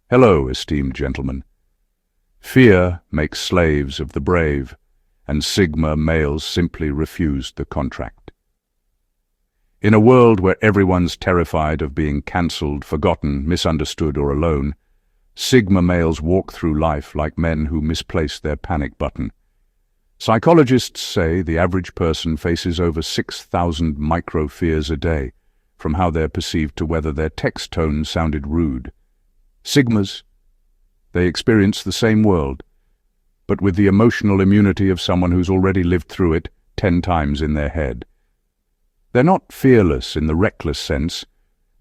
Hello, esteemed gentlemen. Fear makes slaves of the brave, and Sigma males simply refused the contract. In a world where everyone's terrified of being cancelled, forgotten, misunderstood, or alone, Sigma males walk through life like men who misplace their panic button. Psychologists say the average person faces over 6,000 micro-fears a day, from how they're perceived to whether their text tone sounded rude. Sigmas, they experience the same world, but with the emotional immunity of someone who's already lived through it 10 times in their head. They're not fearless in the reckless sense.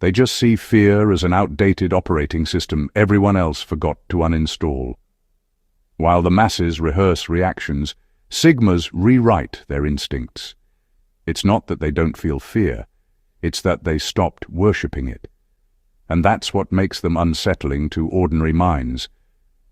They just see fear as an outdated operating system everyone else forgot to uninstall. While the masses rehearse reactions, Sigmas rewrite their instincts. It's not that they don't feel fear, it's that they stopped worshipping it. And that's what makes them unsettling to ordinary minds.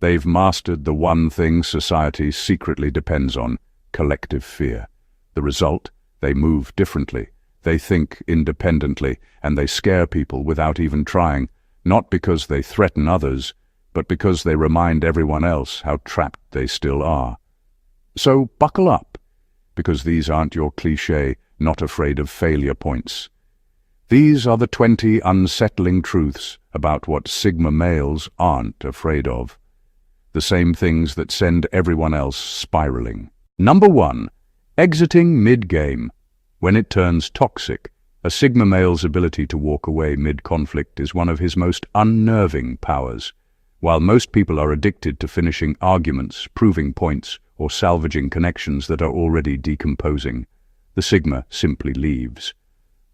They've mastered the one thing society secretly depends on: collective fear. The result? They move differently. They think independently, and they scare people without even trying, not because they threaten others, but because they remind everyone else how trapped they still are. So buckle up, because these aren't your cliché, not afraid of failure points. These are the 20 unsettling truths about what Sigma males aren't afraid of. The same things that send everyone else spiraling. Number 1. Exiting mid-game. When it turns toxic, a Sigma male's ability to walk away mid-conflict is one of his most unnerving powers. While most people are addicted to finishing arguments, proving points, or salvaging connections that are already decomposing, the Sigma simply leaves.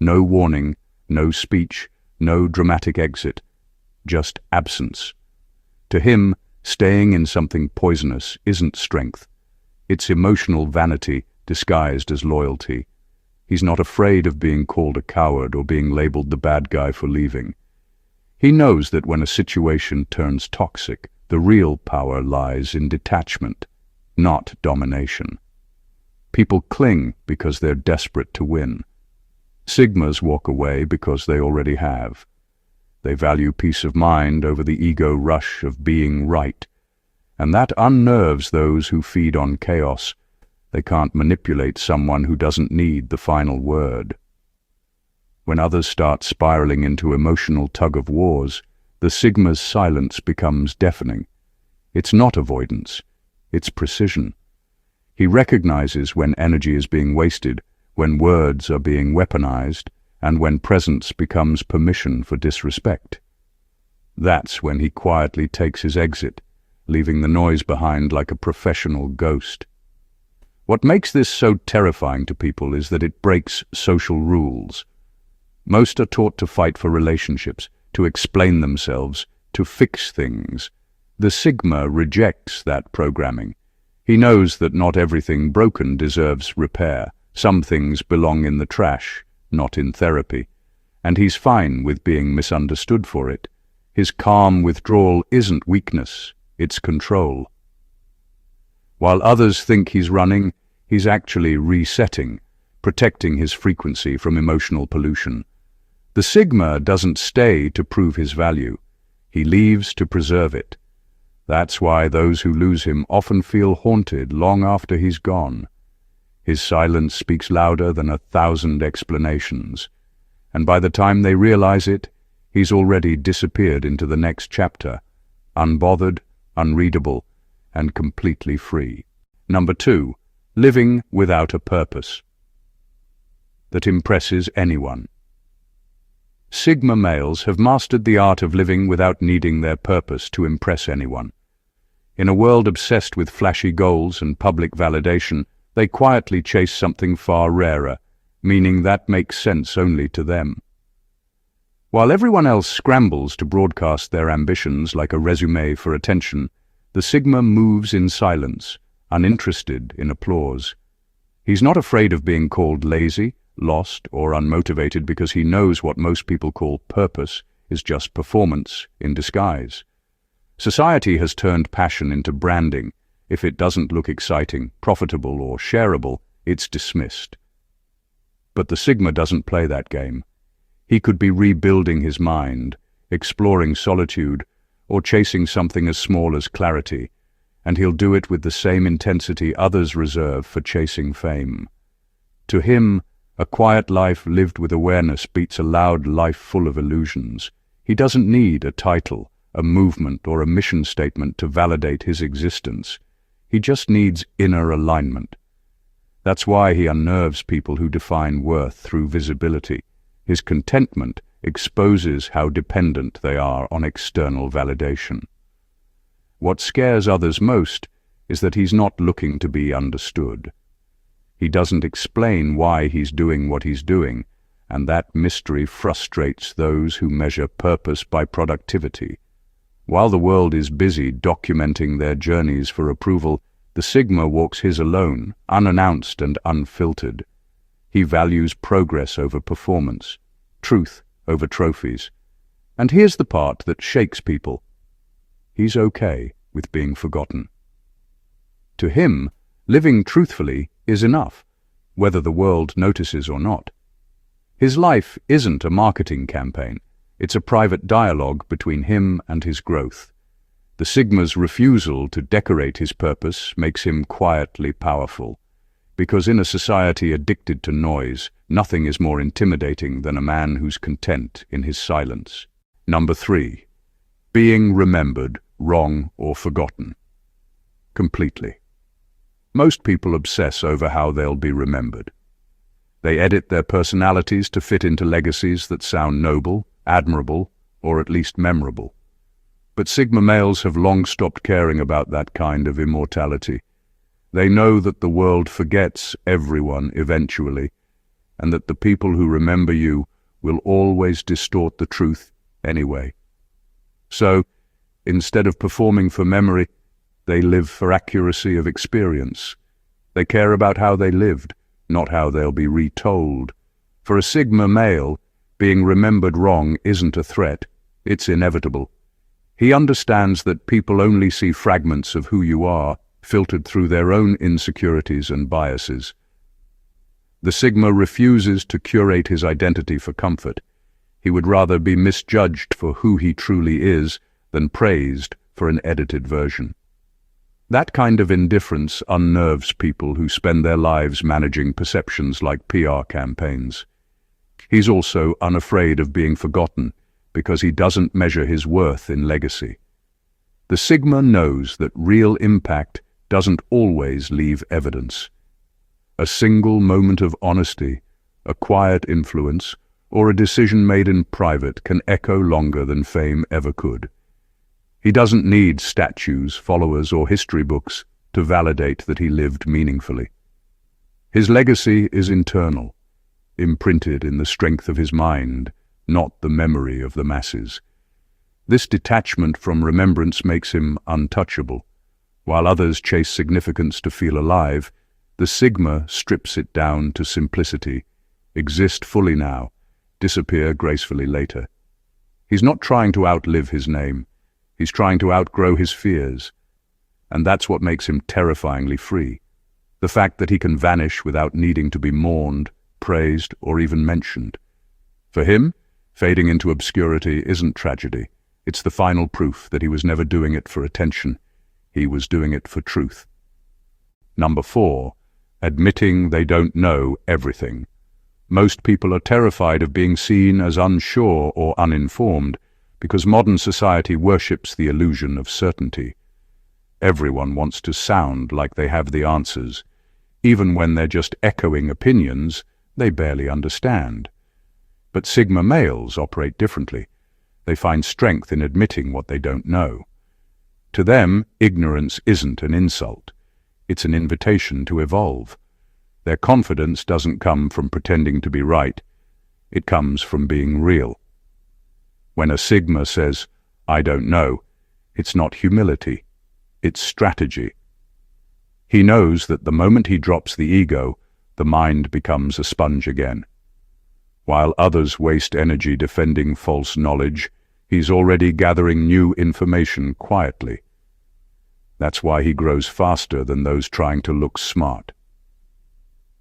No warning, no speech, no dramatic exit, just absence. To him, staying in something poisonous isn't strength. It's emotional vanity disguised as loyalty. He's not afraid of being called a coward or being labeled the bad guy for leaving. He knows that when a situation turns toxic, the real power lies in detachment, not domination. People cling because they're desperate to win. Sigmas walk away because they already have. They value peace of mind over the ego rush of being right, and that unnerves those who feed on chaos. They can't manipulate someone who doesn't need the final word. When others start spiraling into emotional tug-of-wars, the Sigma's silence becomes deafening. It's not avoidance, it's precision. He recognizes when energy is being wasted, when words are being weaponized, and when presence becomes permission for disrespect. That's when he quietly takes his exit, leaving the noise behind like a professional ghost. What makes this so terrifying to people is that it breaks social rules. Most are taught to fight for relationships, to explain themselves, to fix things. The Sigma rejects that programming. He knows that not everything broken deserves repair. Some things belong in the trash, not in therapy. And he's fine with being misunderstood for it. His calm withdrawal isn't weakness, it's control. While others think he's running, he's actually resetting, protecting his frequency from emotional pollution. The Sigma doesn't stay to prove his value. He leaves to preserve it. That's why those who lose him often feel haunted long after he's gone. His silence speaks louder than 1,000 explanations, and by the time they realize it, he's already disappeared into the next chapter, unbothered, unreadable, and completely free. Number 2. Living without a purpose that impresses anyone. Sigma males have mastered the art of living without needing their purpose to impress anyone. In a world obsessed with flashy goals and public validation, they quietly chase something far rarer, meaning that makes sense only to them. While everyone else scrambles to broadcast their ambitions like a resume for attention, the Sigma moves in silence, uninterested in applause. He's not afraid of being called lazy, lost, or unmotivated because he knows what most people call purpose is just performance in disguise. Society has turned passion into branding. If it doesn't look exciting, profitable, or shareable, it's dismissed. But the Sigma doesn't play that game. He could be rebuilding his mind, exploring solitude, or chasing something as small as clarity, and he'll do it with the same intensity others reserve for chasing fame. To him, a quiet life lived with awareness beats a loud life full of illusions. He doesn't need a title, a movement, or a mission statement to validate his existence. He just needs inner alignment. That's why he unnerves people who define worth through visibility. His contentment exposes how dependent they are on external validation. What scares others most is that he's not looking to be understood. He doesn't explain why he's doing what he's doing, and that mystery frustrates those who measure purpose by productivity. While the world is busy documenting their journeys for approval, the Sigma walks his alone, unannounced and unfiltered. He values progress over performance, truth over trophies. And here's the part that shakes people. He's okay with being forgotten. To him, living truthfully is enough, whether the world notices or not. His life isn't a marketing campaign. It's a private dialogue between him and his growth. The Sigma's refusal to decorate his purpose makes him quietly powerful, because in a society addicted to noise, nothing is more intimidating than a man who's content in his silence. Number 3. Being remembered, wrong, or forgotten. Completely. Most people obsess over how they'll be remembered. They edit their personalities to fit into legacies that sound noble, admirable, or at least memorable. But Sigma males have long stopped caring about that kind of immortality. They know that the world forgets everyone eventually, and that the people who remember you will always distort the truth anyway. So, instead of performing for memory, they live for accuracy of experience. They care about how they lived, not how they'll be retold. For a Sigma male, being remembered wrong isn't a threat, it's inevitable. He understands that people only see fragments of who you are, filtered through their own insecurities and biases. The Sigma refuses to curate his identity for comfort. He would rather be misjudged for who he truly is than praised for an edited version. That kind of indifference unnerves people who spend their lives managing perceptions like PR campaigns. He's also unafraid of being forgotten because he doesn't measure his worth in legacy. The Sigma knows that real impact doesn't always leave evidence. A single moment of honesty, a quiet influence, or a decision made in private can echo longer than fame ever could. He doesn't need statues, followers, or history books to validate that he lived meaningfully. His legacy is internal, imprinted in the strength of his mind, not the memory of the masses. This detachment from remembrance makes him untouchable. While others chase significance to feel alive, the Sigma strips it down to simplicity. Exist fully now, disappear gracefully later. He's not trying to outlive his name. He's trying to outgrow his fears. And that's what makes him terrifyingly free. The fact that he can vanish without needing to be mourned, praised, or even mentioned. For him, fading into obscurity isn't tragedy. It's the final proof that he was never doing it for attention. He was doing it for truth. Number 4. Admitting they don't know everything. Most people are terrified of being seen as unsure or uninformed because modern society worships the illusion of certainty. Everyone wants to sound like they have the answers. Even when they're just echoing opinions they barely understand. But Sigma males operate differently. They find strength in admitting what they don't know. To them, ignorance isn't an insult. It's an invitation to evolve. Their confidence doesn't come from pretending to be right. It comes from being real. When a Sigma says, "I don't know," it's not humility. It's strategy. He knows that the moment he drops the ego, the mind becomes a sponge again. While others waste energy defending false knowledge, he's already gathering new information quietly. That's why he grows faster than those trying to look smart.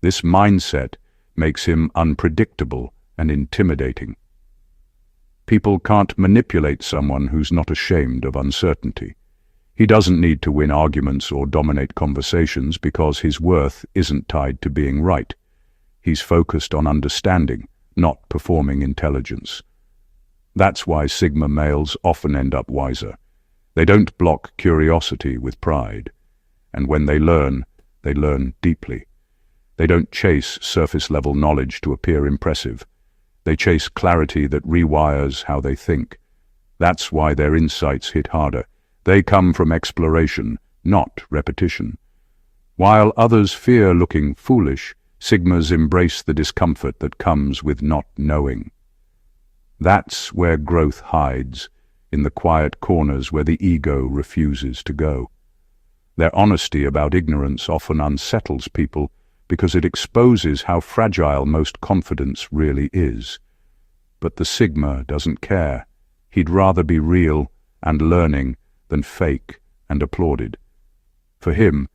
This mindset makes him unpredictable and intimidating. People can't manipulate someone who's not ashamed of uncertainty. He doesn't need to win arguments or dominate conversations because his worth isn't tied to being right. He's focused on understanding, not performing intelligence. That's why Sigma males often end up wiser. They don't block curiosity with pride. And when they learn deeply. They don't chase surface-level knowledge to appear impressive. They chase clarity that rewires how they think. That's why their insights hit harder. They come from exploration, not repetition. While others fear looking foolish, Sigmas embrace the discomfort that comes with not knowing. That's where growth hides, in the quiet corners where the ego refuses to go. Their honesty about ignorance often unsettles people because it exposes how fragile most confidence really is. But the Sigma doesn't care. He'd rather be real and learning than fake and applauded. For him,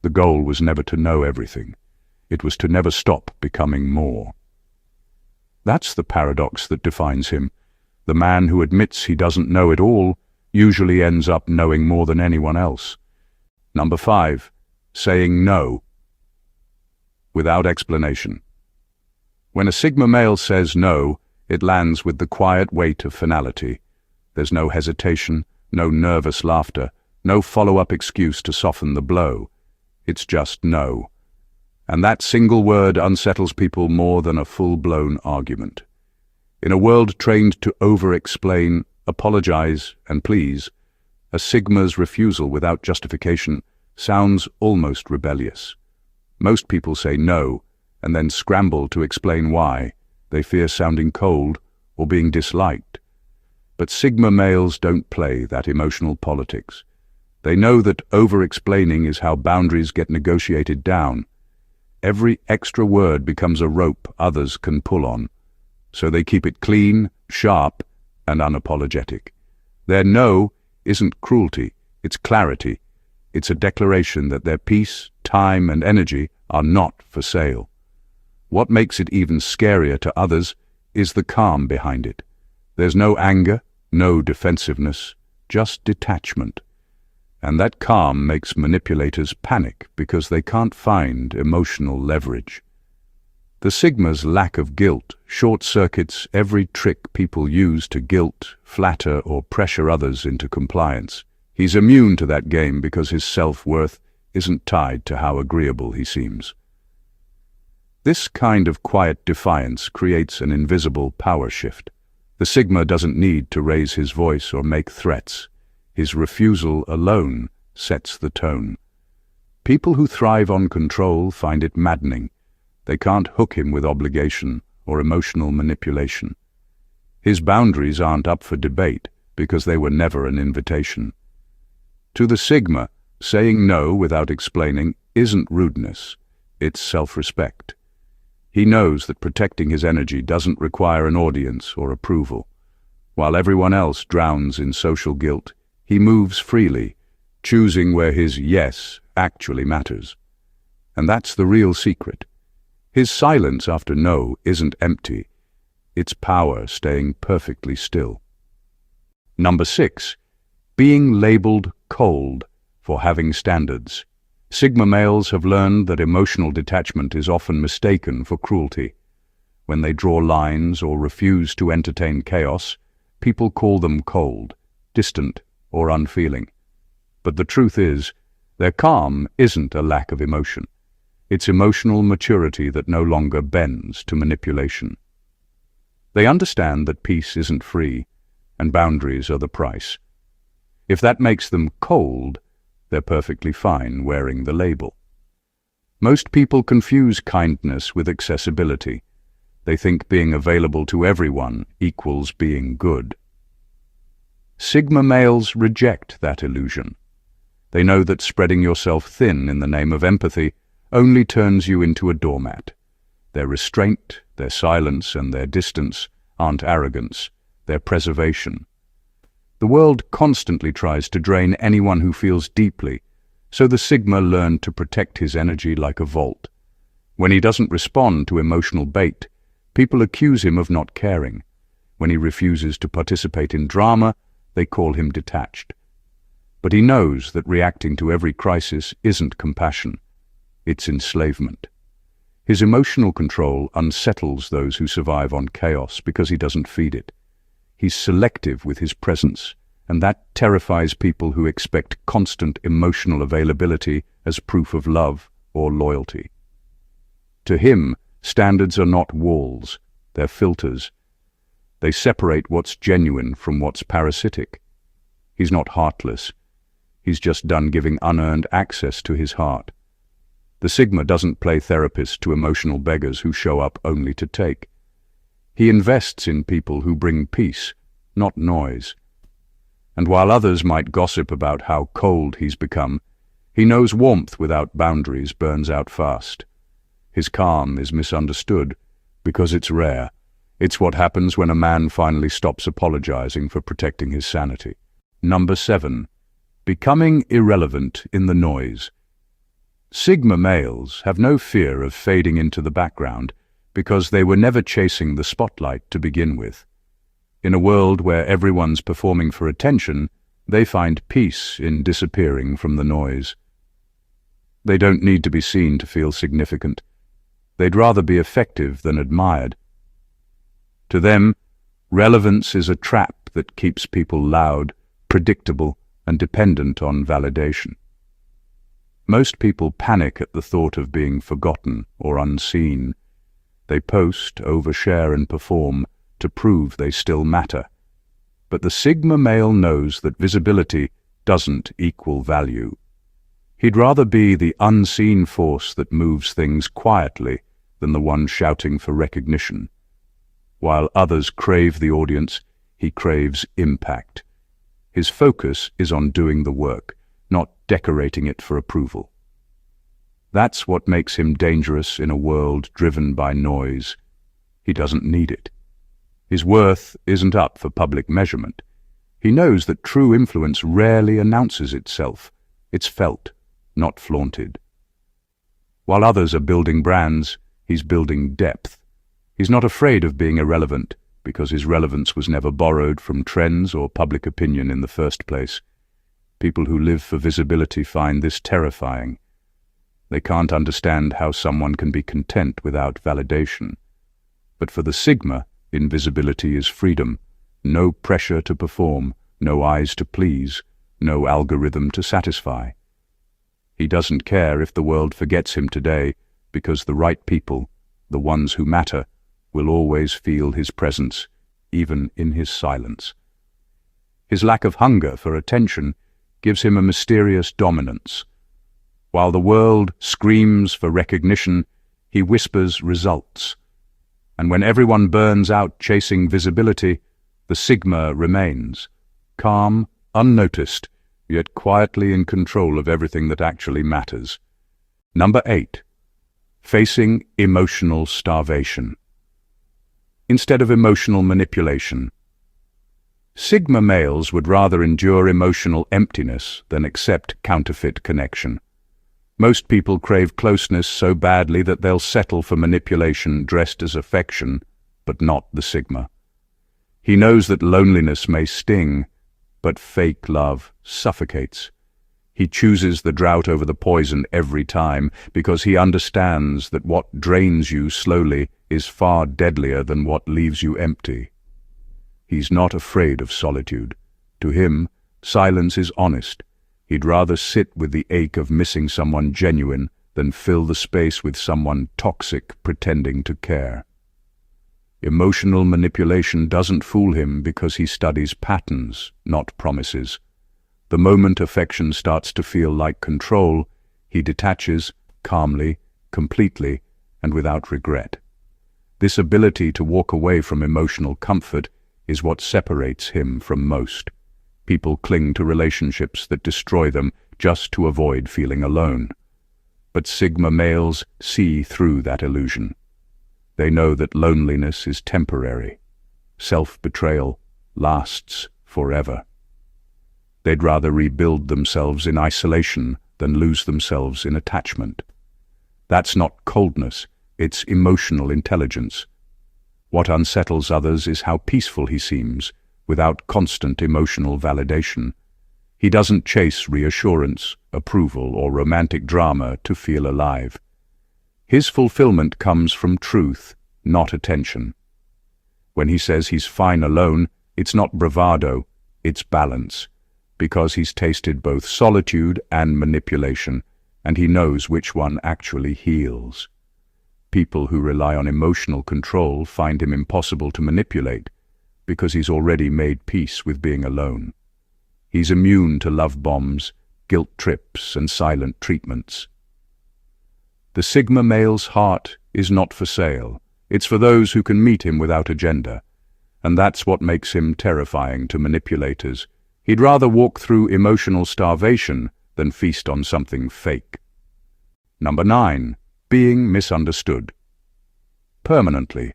the goal was never to know everything. It was to never stop becoming more. That's the paradox that defines him. The man who admits he doesn't know it all usually ends up knowing more than anyone else. Number 5, saying no without explanation. When a Sigma male says no, it lands with the quiet weight of finality. There's no hesitation, no nervous laughter, no follow-up excuse to soften the blow. It's just no. And that single word unsettles people more than a full-blown argument. In a world trained to over-explain, apologize, and please, a Sigma's refusal without justification sounds almost rebellious. Most people say no, and then scramble to explain why. They fear sounding cold or being disliked. But Sigma males don't play that emotional politics. They know that over-explaining is how boundaries get negotiated down. Every extra word becomes a rope others can pull on, so they keep it clean, sharp, and unapologetic. Their no isn't cruelty, it's clarity. It's a declaration that their peace, time, and energy are not for sale. What makes it even scarier to others is the calm behind it. There's no anger, no defensiveness, just detachment. And that calm makes manipulators panic because they can't find emotional leverage. The Sigma's lack of guilt short-circuits every trick people use to guilt, flatter, or pressure others into compliance. He's immune to that game because his self-worth isn't tied to how agreeable he seems. This kind of quiet defiance creates an invisible power shift. The Sigma doesn't need to raise his voice or make threats. His refusal alone sets the tone. People who thrive on control find it maddening. They can't hook him with obligation or emotional manipulation. His boundaries aren't up for debate because they were never an invitation. To the Sigma, saying no without explaining isn't rudeness, it's self-respect. He knows that protecting his energy doesn't require an audience or approval. While everyone else drowns in social guilt, he moves freely, choosing where his yes actually matters. And that's the real secret. His silence after no isn't empty. It's power staying perfectly still. Number 6, being labeled cold for having standards. Sigma males have learned that emotional detachment is often mistaken for cruelty. When they draw lines or refuse to entertain chaos, people call them cold, distant, or unfeeling. But the truth is, their calm isn't a lack of emotion. It's emotional maturity that no longer bends to manipulation. They understand that peace isn't free, and boundaries are the price. If that makes them cold, they're perfectly fine wearing the label. Most people confuse kindness with accessibility. They think being available to everyone equals being good. Sigma males reject that illusion. They know that spreading yourself thin in the name of empathy only turns you into a doormat. Their restraint, their silence, and their distance aren't arrogance, they're preservation. The world constantly tries to drain anyone who feels deeply, so the Sigma learned to protect his energy like a vault. When he doesn't respond to emotional bait, people accuse him of not caring. When he refuses to participate in drama, they call him detached. But he knows that reacting to every crisis isn't compassion, it's enslavement. His emotional control unsettles those who survive on chaos because he doesn't feed it. He's selective with his presence, and that terrifies people who expect constant emotional availability as proof of love or loyalty. To him, standards are not walls, they're filters. They separate what's genuine from what's parasitic. He's not heartless. He's just done giving unearned access to his heart. The Sigma doesn't play therapist to emotional beggars who show up only to take. He invests in people who bring peace, not noise. And while others might gossip about how cold he's become, he knows warmth without boundaries burns out fast. His calm is misunderstood because it's rare. It's what happens when a man finally stops apologizing for protecting his sanity. Number 7. Becoming irrelevant in the noise. Sigma males have no fear of fading into the background because they were never chasing the spotlight to begin with. In a world where everyone's performing for attention, they find peace in disappearing from the noise. They don't need to be seen to feel significant. They'd rather be effective than admired. To them, relevance is a trap that keeps people loud, predictable, and dependent on validation. Most people panic at the thought of being forgotten or unseen. They post, overshare, and perform to prove they still matter. But the Sigma male knows that visibility doesn't equal value. He'd rather be the unseen force that moves things quietly than the one shouting for recognition. While others crave the audience, he craves impact. His focus is on doing the work, not decorating it for approval. That's what makes him dangerous in a world driven by noise. He doesn't need it. His worth isn't up for public measurement. He knows that true influence rarely announces itself. It's felt, not flaunted. While others are building brands, he's building depth. He's not afraid of being irrelevant because his relevance was never borrowed from trends or public opinion in the first place. People who live for visibility find this terrifying. They can't understand how someone can be content without validation. But for the Sigma, invisibility is freedom. No pressure to perform, no eyes to please, no algorithm to satisfy. He doesn't care if the world forgets him today, because the right people, the ones who matter, will always feel his presence, even in his silence. His lack of hunger for attention gives him a mysterious dominance. While the world screams for recognition, he whispers results. And when everyone burns out chasing visibility, the Sigma remains, calm, unnoticed, yet quietly in control of everything that actually matters. Number 8. Facing emotional starvation. Instead of emotional manipulation. Sigma males would rather endure emotional emptiness than accept counterfeit connection. Most people crave closeness so badly that they'll settle for manipulation dressed as affection, but not the Sigma. He knows that loneliness may sting, but fake love suffocates. He chooses the drought over the poison every time because he understands that what drains you slowly is far deadlier than what leaves you empty. He's not afraid of solitude. To him, silence is honest. He'd rather sit with the ache of missing someone genuine than fill the space with someone toxic pretending to care. Emotional manipulation doesn't fool him because he studies patterns, not promises. The moment affection starts to feel like control, he detaches, calmly, completely, and without regret. This ability to walk away from emotional comfort is what separates him from most. People cling to relationships that destroy them just to avoid feeling alone. But Sigma males see through that illusion. They know that loneliness is temporary. Self-betrayal lasts forever. They'd rather rebuild themselves in isolation than lose themselves in attachment. That's not coldness, it's emotional intelligence. What unsettles others is how peaceful he seems, without constant emotional validation. He doesn't chase reassurance, approval, or romantic drama to feel alive. His fulfillment comes from truth, not attention. When he says he's fine alone, it's not bravado, it's balance, because he's tasted both solitude and manipulation, and he knows which one actually heals. People who rely on emotional control find him impossible to manipulate, because he's already made peace with being alone. He's immune to love bombs, guilt trips, and silent treatments. The Sigma male's heart is not for sale. It's for those who can meet him without agenda. And that's what makes him terrifying to manipulators. He'd rather walk through emotional starvation than feast on something fake. Number 9. Being misunderstood. Permanently.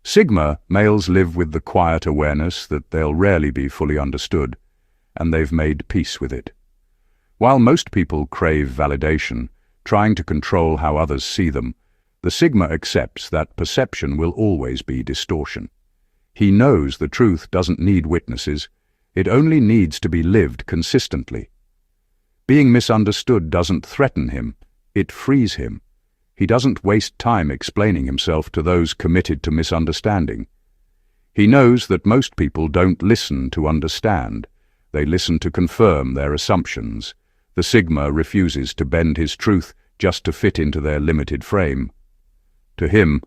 Sigma males live with the quiet awareness that they'll rarely be fully understood, and they've made peace with it. While most people crave validation, trying to control how others see them, the Sigma accepts that perception will always be distortion. He knows the truth doesn't need witnesses, it only needs to be lived consistently. Being misunderstood doesn't threaten him, it frees him. He doesn't waste time explaining himself to those committed to misunderstanding. He knows that most people don't listen to understand, they listen to confirm their assumptions. The Sigma refuses to bend his truth just to fit into their limited frame. To him,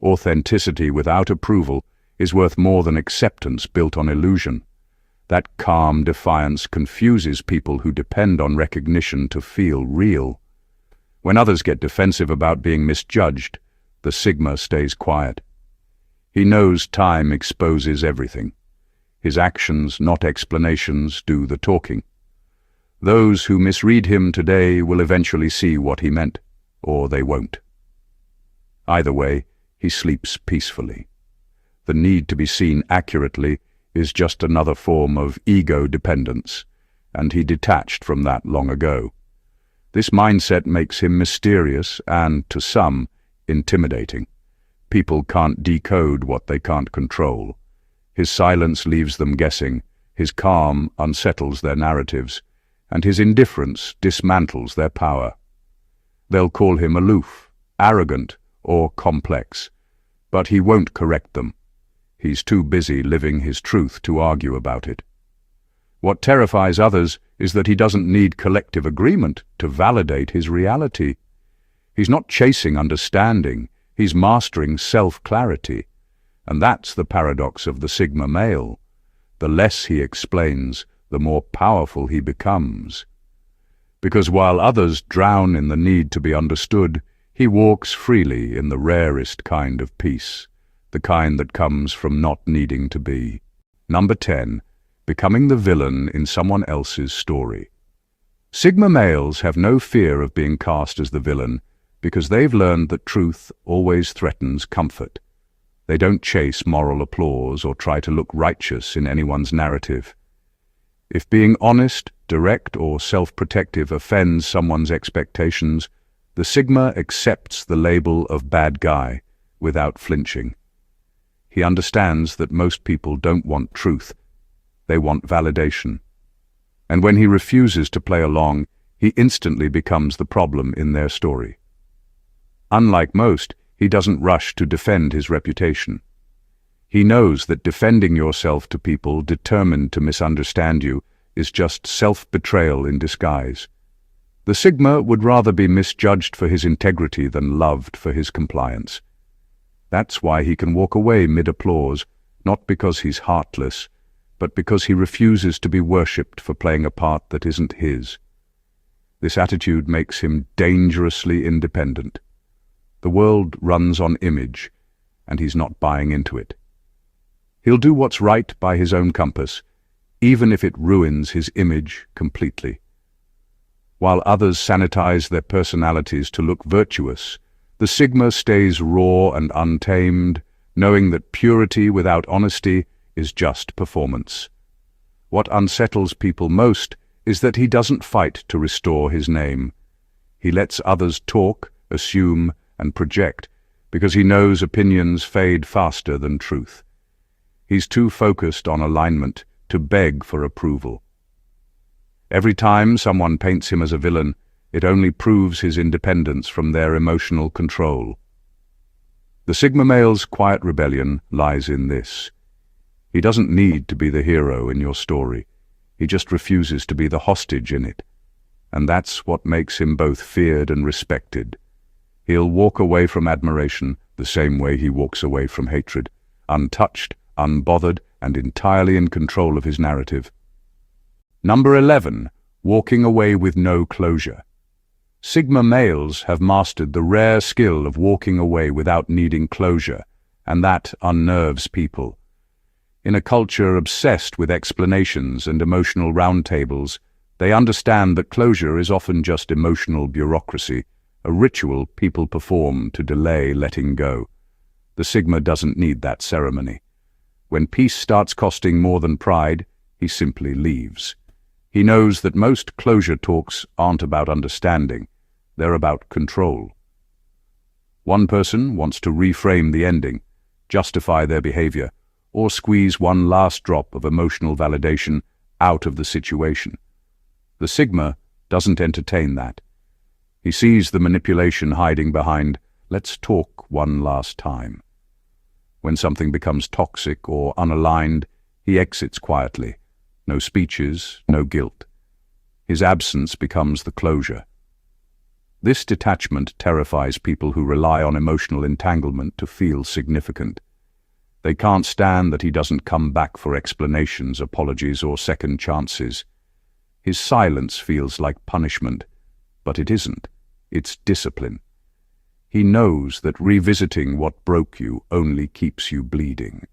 authenticity without approval is worth more than acceptance built on illusion. That calm defiance confuses people who depend on recognition to feel real. When others get defensive about being misjudged, the Sigma stays quiet. He knows time exposes everything. His actions, not explanations, do the talking. Those who misread him today will eventually see what he meant, or they won't. Either way, he sleeps peacefully. The need to be seen accurately is just another form of ego dependence, and he detached from that long ago. This mindset makes him mysterious and, to some, intimidating. People can't decode what they can't control. His silence leaves them guessing, his calm unsettles their narratives, and his indifference dismantles their power. They'll call him aloof, arrogant, or complex, but he won't correct them. He's too busy living his truth to argue about it. What terrifies others is that he doesn't need collective agreement to validate his reality. He's not chasing understanding, he's mastering self-clarity. And that's the paradox of the Sigma male. The less he explains, the more powerful he becomes. Because while others drown in the need to be understood, he walks freely in the rarest kind of peace, the kind that comes from not needing to be. Number 10. Becoming the villain in someone else's story. Sigma males have no fear of being cast as the villain because they've learned that truth always threatens comfort. They don't chase moral applause or try to look righteous in anyone's narrative. If being honest, direct, or self-protective offends someone's expectations, the Sigma accepts the label of bad guy without flinching. He understands that most people don't want truth, they want validation. And when he refuses to play along, he instantly becomes the problem in their story. Unlike most, he doesn't rush to defend his reputation. He knows that defending yourself to people determined to misunderstand you is just self-betrayal in disguise. The Sigma would rather be misjudged for his integrity than loved for his compliance. That's why he can walk away mid-applause, not because he's heartless, but because he refuses to be worshipped for playing a part that isn't his. This attitude makes him dangerously independent. The world runs on image, and he's not buying into it. He'll do what's right by his own compass, even if it ruins his image completely. While others sanitize their personalities to look virtuous, the Sigma stays raw and untamed, knowing that purity without honesty is just performance. What unsettles people most is that he doesn't fight to restore his name. He lets others talk, assume, and project, because he knows opinions fade faster than truth. He's too focused on alignment to beg for approval. Every time someone paints him as a villain, it only proves his independence from their emotional control. The Sigma male's quiet rebellion lies in this. He doesn't need to be the hero in your story. He just refuses to be the hostage in it. And that's what makes him both feared and respected. He'll walk away from admiration the same way he walks away from hatred, untouched, unbothered, and entirely in control of his narrative. Number 11. Walking away with no closure. Sigma males have mastered the rare skill of walking away without needing closure, and that unnerves people. In a culture obsessed with explanations and emotional roundtables, they understand that closure is often just emotional bureaucracy, a ritual people perform to delay letting go. The Sigma doesn't need that ceremony. When peace starts costing more than pride, he simply leaves. He knows that most closure talks aren't about understanding, they're about control. One person wants to reframe the ending, justify their behavior, or squeeze one last drop of emotional validation out of the situation. The Sigma doesn't entertain that. He sees the manipulation hiding behind, "Let's talk one last time." When something becomes toxic or unaligned, he exits quietly. No speeches, no guilt. His absence becomes the closure. This detachment terrifies people who rely on emotional entanglement to feel significant. They can't stand that he doesn't come back for explanations, apologies, or second chances. His silence feels like punishment, but it isn't. It's discipline. He knows that revisiting what broke you only keeps you bleeding.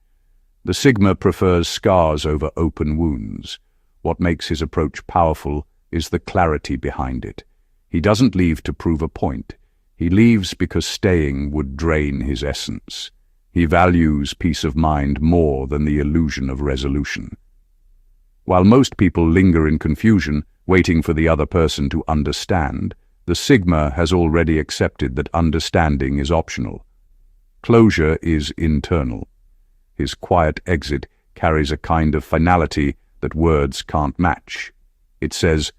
The Sigma prefers scars over open wounds. What makes his approach powerful is the clarity behind it. He doesn't leave to prove a point. He leaves because staying would drain his essence. He values peace of mind more than the illusion of resolution. While most people linger in confusion, waiting for the other person to understand, the Sigma has already accepted that understanding is optional. Closure is internal. His quiet exit carries a kind of finality that words can't match. It says,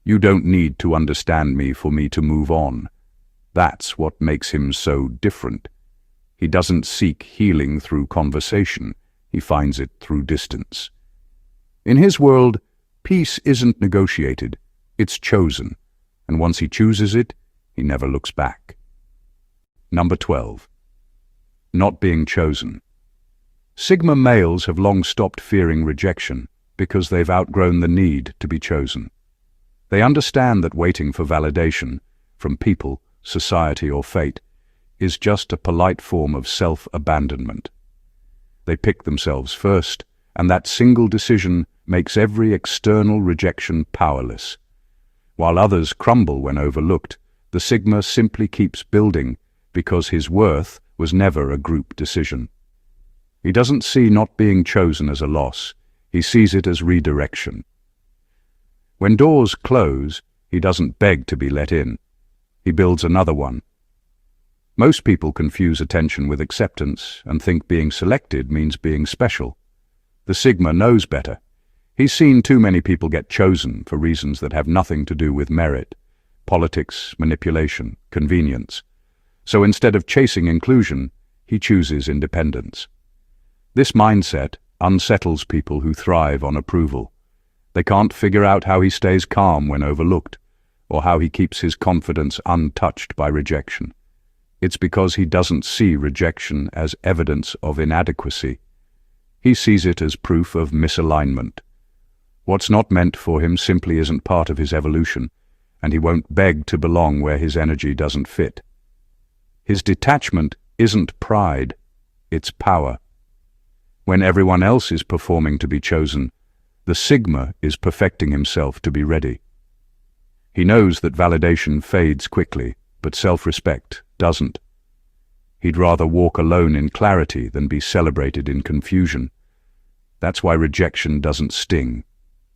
"You don't need to understand me for me to move on." That's what makes him so different. He doesn't seek healing through conversation. He finds it through distance. In his world, peace isn't negotiated. It's chosen. And once he chooses it, he never looks back. Number 12. Not being chosen. Sigma males have long stopped fearing rejection because they've outgrown the need to be chosen. They understand that waiting for validation from people, society, or fate is just a polite form of self-abandonment. They pick themselves first, and that single decision makes every external rejection powerless. While others crumble when overlooked, the Sigma simply keeps building because his worth was never a group decision. He doesn't see not being chosen as a loss. He sees it as redirection. When doors close, he doesn't beg to be let in. He builds another one. Most people confuse attention with acceptance and think being selected means being special. The Sigma knows better. He's seen too many people get chosen for reasons that have nothing to do with merit, politics, manipulation, convenience. So instead of chasing inclusion, he chooses independence. This mindset unsettles people who thrive on approval. They can't figure out how he stays calm when overlooked, or how he keeps his confidence untouched by rejection. It's because he doesn't see rejection as evidence of inadequacy. He sees it as proof of misalignment. What's not meant for him simply isn't part of his evolution, and he won't beg to belong where his energy doesn't fit. His detachment isn't pride, it's power. When everyone else is performing to be chosen, the Sigma is perfecting himself to be ready. He knows that validation fades quickly, but self-respect doesn't. He'd rather walk alone in clarity than be celebrated in confusion. That's why rejection doesn't sting.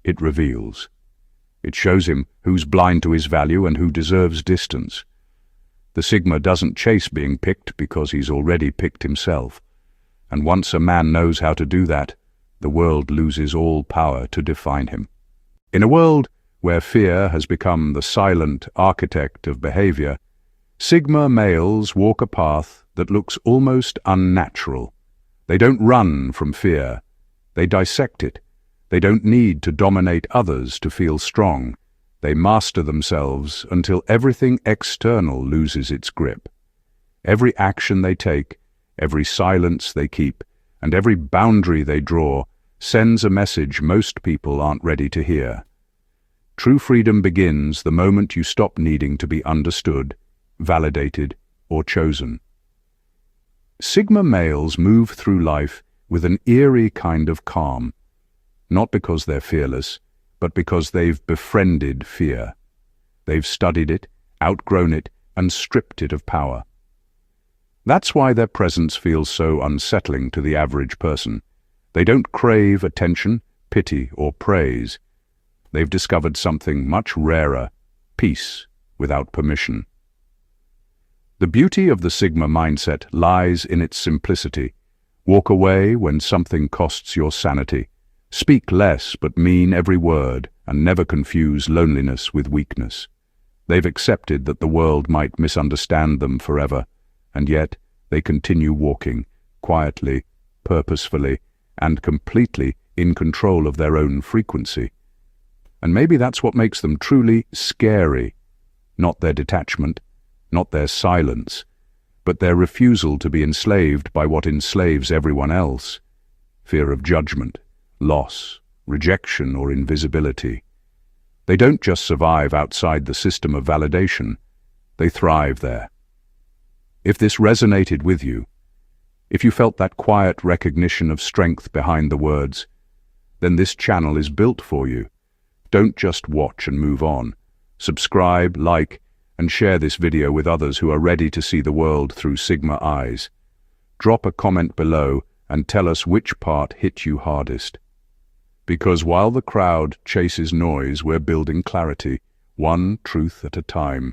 It reveals. It shows him who's blind to his value and who deserves distance. The Sigma doesn't chase being picked because he's already picked himself. And once a man knows how to do that, the world loses all power to define him. In a world where fear has become the silent architect of behavior, Sigma males walk a path that looks almost unnatural. They don't run from fear. They dissect it. They don't need to dominate others to feel strong. They master themselves until everything external loses its grip. Every action they take, every silence they keep, and every boundary they draw sends a message most people aren't ready to hear. True freedom begins the moment you stop needing to be understood, validated, or chosen. Sigma males move through life with an eerie kind of calm, not because they're fearless, but because they've befriended fear. They've studied it, outgrown it, and stripped it of power. That's why their presence feels so unsettling to the average person. They don't crave attention, pity, or praise. They've discovered something much rarer: peace without permission. The beauty of the Sigma mindset lies in its simplicity. Walk away when something costs your sanity. Speak less but mean every word, and never confuse loneliness with weakness. They've accepted that the world might misunderstand them forever, and yet they continue walking, quietly, purposefully, and completely in control of their own frequency. And maybe that's what makes them truly scary. Not their detachment, not their silence, but their refusal to be enslaved by what enslaves everyone else: fear of judgment, loss, rejection, or invisibility. They don't just survive outside the system of validation, they thrive there. If this resonated with you, if you felt that quiet recognition of strength behind the words, then this channel is built for you. Don't just watch and move on. Subscribe, like, and share this video with others who are ready to see the world through Sigma eyes. Drop a comment below and tell us which part hit you hardest. Because while the crowd chases noise, we're building clarity, one truth at a time.